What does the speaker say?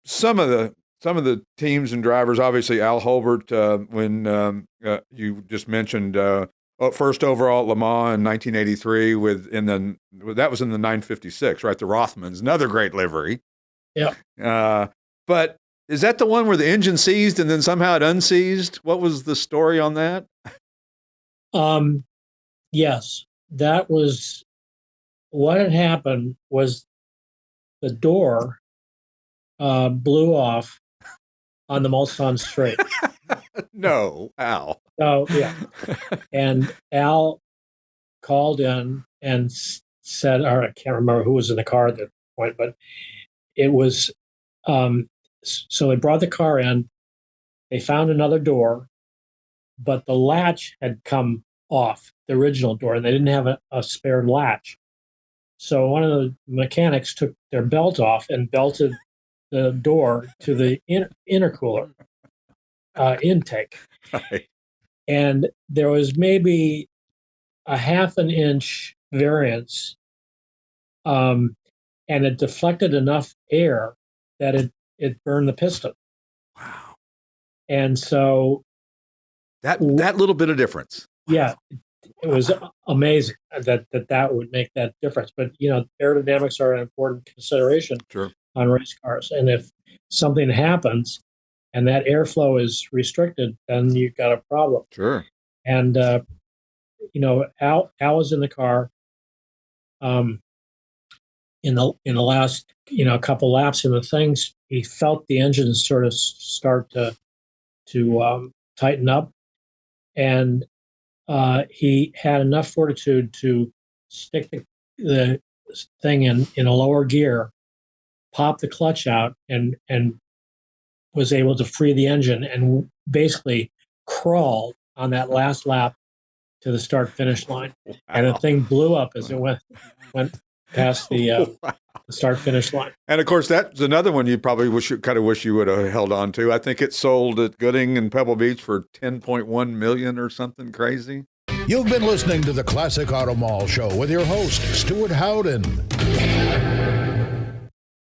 some of the teams and drivers, obviously Al Holbert, when you just mentioned first overall at Le Mans in 1983 that was in the 956, right? The Rothmans, another great livery. Yeah. But is that the one where the engine seized and then somehow it unseized? What was the story on that? Yes, that was what had happened. Was the door blew off on the Mulsanne Straight. No, Al. Oh, yeah. And Al called in and said, or I can't remember who was in the car at that point, but it was, so they brought the car in, they found another door, but the latch had come off, the original door, and they didn't have a spare latch. So one of the mechanics took their belt off and belted the door to the intercooler intake. Right. And there was maybe a half an inch variance, and it deflected enough air that it burned the piston. Wow. And so that little bit of difference. Yeah, it was amazing that would make that difference. But aerodynamics are an important consideration on race cars, and if something happens and that airflow is restricted, then you've got a problem. Sure. And Al was in the car in the last couple laps, and the things he felt the engine sort of start to tighten up, and he had enough fortitude to stick the thing in a lower gear, pop the clutch out, and was able to free the engine and basically crawled on that last lap to the start-finish line. Wow. And the thing blew up as it went past the start-finish line. And of course, that's another one you probably wish you would have held on to. I think it sold at Gooding and Pebble Beach for $10.1 million or something crazy. You've been listening to the Classic Auto Mall Show with your host, Stuart Howden.